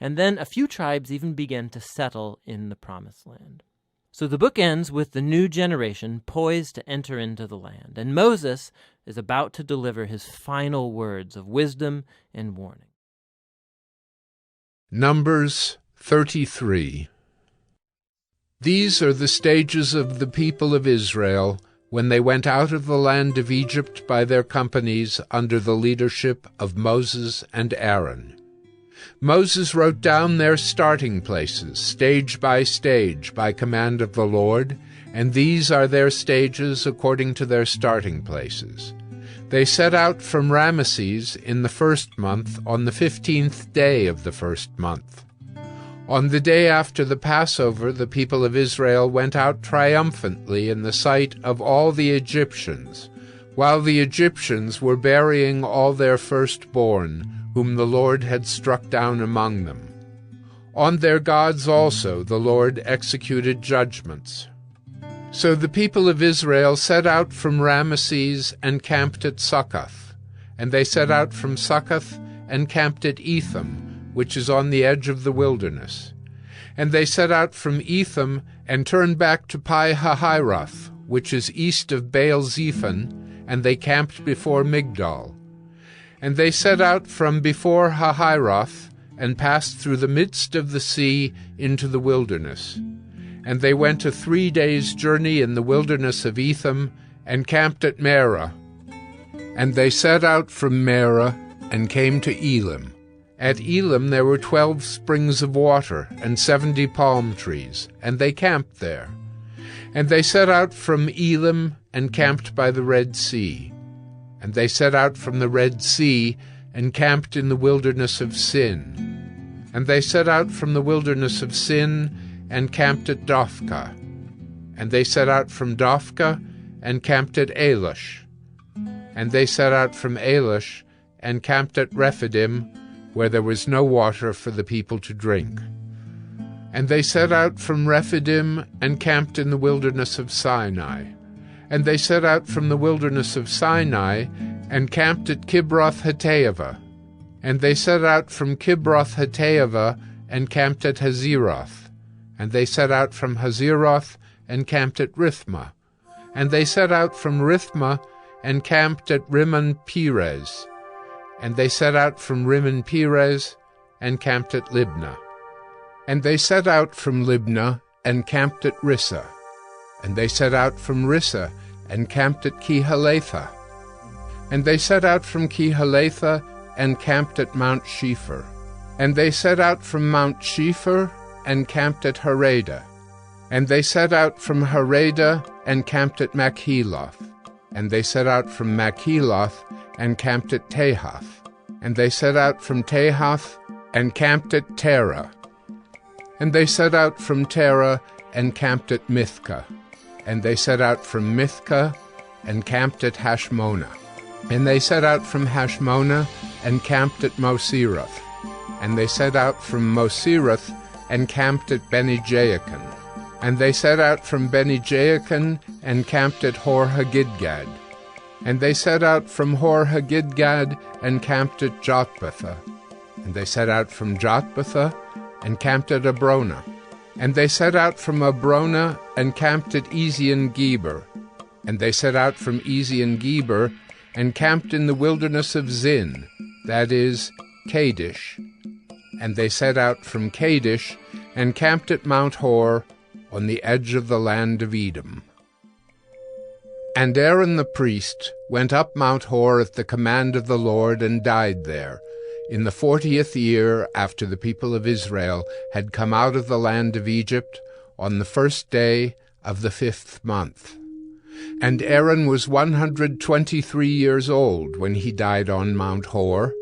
and then a few tribes even began to settle in the Promised Land. So the book ends with the new generation poised to enter into the land, and Moses is about to deliver his final words of wisdom and warning. Numbers 33. These are the stages of the people of Israel when they went out of the land of Egypt by their companies under the leadership of Moses and Aaron. Moses wrote down their starting places, stage by stage, by command of the Lord, and these are their stages according to their starting places. They set out from Ramesses in the first month on the 15th day of the first month. On the day after the Passover, the people of Israel went out triumphantly in the sight of all the Egyptians, while the Egyptians were burying all their firstborn, whom the Lord had struck down among them. On their gods also the Lord executed judgments. So the people of Israel set out from Ramesses and camped at Succoth, and they set out from Succoth and camped at Etham, which is on the edge of the wilderness. And they set out from Etham and turned back to Pi-hahiroth, which is east of Baal-zephon, and they camped before Migdol. And they set out from before Hahiroth and passed through the midst of the sea into the wilderness. And they went a 3 days' journey in the wilderness of Etham and camped at Marah. And they set out from Marah and came to Elim. At Elim there were 12 springs of water and 70 palm trees, and they camped there. And they set out from Elim and camped by the Red Sea. And they set out from the Red Sea and camped in the wilderness of Sin. And they set out from the wilderness of Sin and camped at Dophkah. And they set out from Dophkah and camped at Elish. And they set out from Elish and camped at Rephidim, where there was no water for the people to drink. And they set out from Rephidim and camped in the wilderness of Sinai. And they set out from the wilderness of Sinai and camped at Kibroth-Hattaavah. And they set out from Kibroth-Hattaavah and camped at Hazeroth. And they set out from Hazeroth and camped at Rithmah. And they set out from Rithmah and camped at Rimmon-Perez. And they set out from Rimmon-Perez and camped at Libnah. And they set out from Libnah and camped at Rissah. And they set out from Rissah and camped at Kehalatha. And they set out from Kehalatha and camped at Mount Shepher. And they set out from Mount Shepher and camped at Harada. And they set out from Harada and camped at Makheloth. And they set out from Makheloth and camped at Tahath. And they set out from Tahath and camped at Terah. And they set out from Terah and camped at Mithkah. And they set out from Mithkah and camped at Hashmonah. And they set out from Hashmonah and camped at Moseroth. And they set out from Moseroth and camped at Beni-Jaakan. And they set out from Beni-Jaakan and camped at Hor-Haggidgad. And they set out from Hor-Haggidgad and camped at Jotbatha. And they set out from Jotbatha and camped at Abrona. And they set out from Abrona and camped at Ezion-Geber. And they set out from Ezion-Geber and camped in the wilderness of Zin, that is, Kadesh. And they set out from Kadesh and camped at Mount Hor on the edge of the land of Edom. And Aaron the priest went up Mount Hor at the command of the Lord and died there, in the 40th year after the people of Israel had come out of the land of Egypt, on the first day of the 5th month. And Aaron was 123 years old when he died on Mount Hor,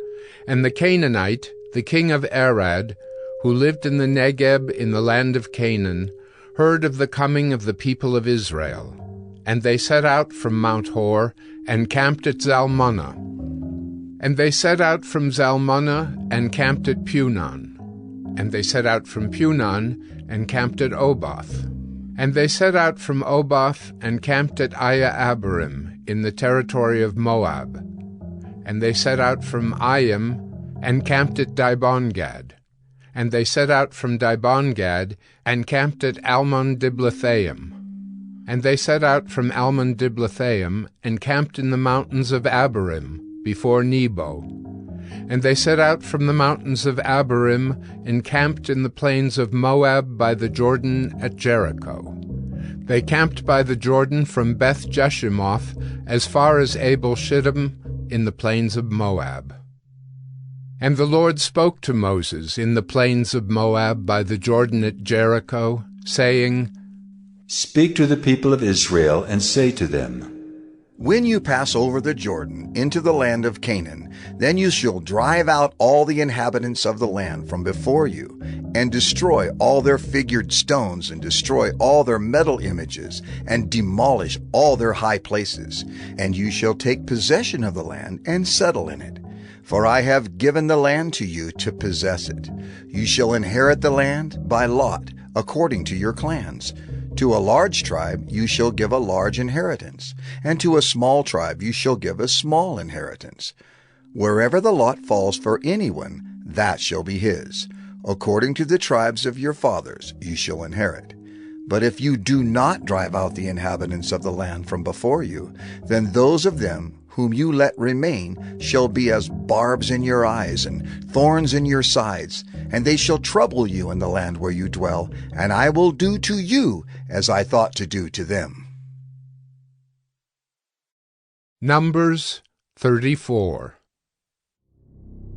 and the Canaanite, the king of Arad, who lived in the Negeb in the land of Canaan, heard of the coming of the people of Israel. And they set out from Mount Hor and camped at Zalmunna. And they set out from Zalmunna and camped at Punon. And they set out from Punon and camped at Oboth. And they set out from Oboth and camped at Aya-Abarim in the territory of Moab. And they set out from Ayim and camped at Dibongad. And they set out from Dibongad, and camped at Almon-Diblathaim. And they set out from Almon-Diblathaim, and camped in the mountains of Abarim, before Nebo. And they set out from the mountains of Abarim, and camped in the plains of Moab by the Jordan at Jericho. They camped by the Jordan from Beth-Jeshimoth as far as Abel-Shittim in the plains of Moab. And the Lord spoke to Moses in the plains of Moab by the Jordan at Jericho, saying, Speak to the people of Israel, and say to them, When you pass over the Jordan into the land of Canaan, then you shall drive out all the inhabitants of the land from before you, and destroy all their figured stones, and destroy all their metal images, and demolish all their high places. And you shall take possession of the land, and settle in it. For I have given the land to you to possess it. You shall inherit the land by lot, according to your clans. To a large tribe you shall give a large inheritance, and to a small tribe you shall give a small inheritance. Wherever the lot falls for anyone, that shall be his. According to the tribes of your fathers you shall inherit. But if you do not drive out the inhabitants of the land from before you, then those of them whom you let remain shall be as barbs in your eyes and thorns in your sides, and they shall trouble you in the land where you dwell, and I will do to you as I thought to do to them. Numbers 34.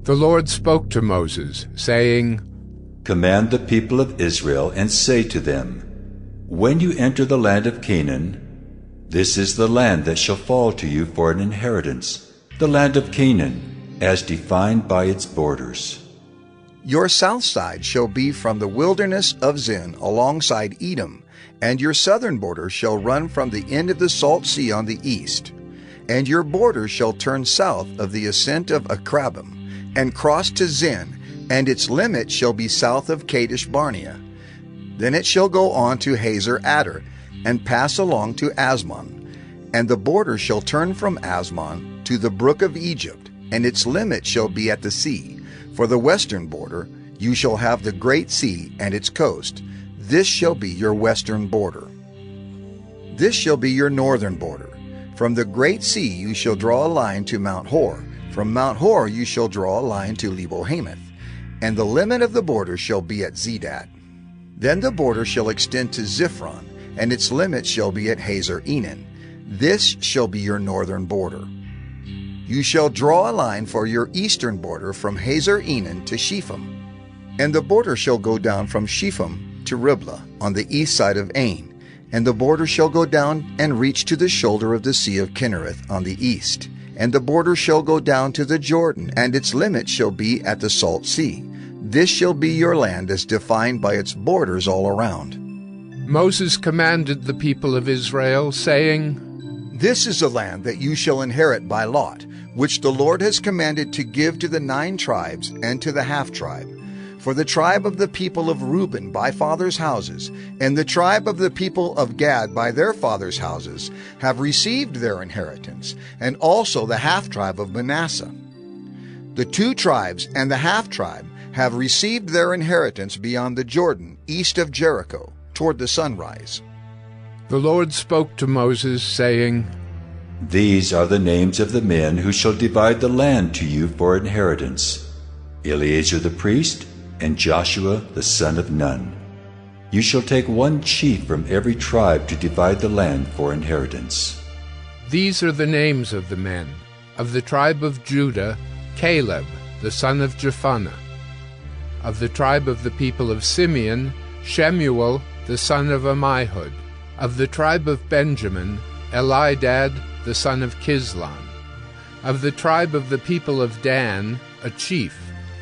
The Lord spoke to Moses, saying, Command the people of Israel, and say to them, When you enter the land of Canaan, this is the land that shall fall to you for an inheritance, the land of Canaan, as defined by its borders. Your south side shall be from the wilderness of Zin alongside Edom, and your southern border shall run from the end of the Salt Sea on the east. And your border shall turn south of the ascent of Akrabim, and cross to Zin, and its limit shall be south of Kadesh Barnea. Then it shall go on to Hazer Adar, and pass along to Asmon. And the border shall turn from Asmon to the brook of Egypt, and its limit shall be at the sea. For the western border you shall have the great sea and its coast. This shall be your western border. This shall be your northern border. From the great sea you shall draw a line to Mount Hor. From Mount Hor you shall draw a line to Lebo-Hamath. And the limit of the border shall be at Zedad. Then the border shall extend to Ziphron, and its limit shall be at Hazer Enan. This shall be your northern border. You shall draw a line for your eastern border from Hazer Enan to Shepham. And the border shall go down from Shepham to Riblah on the east side of Ain. And the border shall go down and reach to the shoulder of the Sea of Kinnereth on the east. And the border shall go down to the Jordan, and its limit shall be at the Salt Sea. This shall be your land as defined by its borders all around. Moses commanded the people of Israel, saying, This is the land that you shall inherit by lot, which the Lord has commanded to give to the 9 tribes and to the half-tribe. For the tribe of the people of Reuben by fathers' houses, and the tribe of the people of Gad by their fathers' houses, have received their inheritance, and also the half-tribe of Manasseh. The 2 tribes and the half-tribe have received their inheritance beyond the Jordan, east of Jericho, toward the sunrise. The Lord spoke to Moses, saying, These are the names of the men who shall divide the land to you for inheritance: Eleazar the priest, and Joshua the son of Nun. You shall take 1 chief from every tribe to divide the land for inheritance. These are the names of the men. Of the tribe of Judah, Caleb, the son of Jephunneh. Of the tribe of the people of Simeon, Shemuel, the son of Ammihud. Of the tribe of Benjamin, Elidad, the son of Kislon. Of the tribe of the people of Dan, a chief,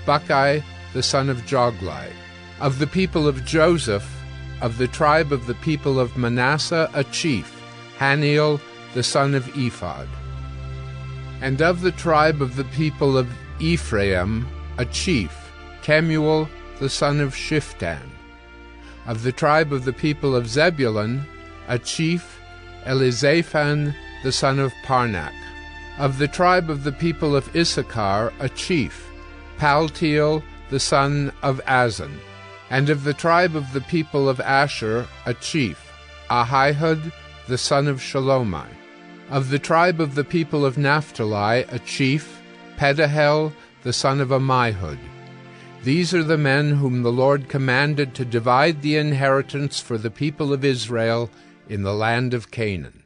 Buckai, the son of Joglai. Of the people of Joseph, of the tribe of the people of Manasseh, a chief, Haniel, the son of Ephod. And of the tribe of the people of Ephraim, a chief, Kemuel, the son of Shiftan. Of the tribe of the people of Zebulun, a chief, Elizaphan, the son of Parnak. Of the tribe of the people of Issachar, a chief, Paltiel, the son of Azan. And of the tribe of the people of Asher, a chief, Ahihud, the son of Shalomai. Of the tribe of the people of Naphtali, a chief, Pedahel, the son of Ammihud. These are the men whom the Lord commanded to divide the inheritance for the people of Israel in the land of Canaan.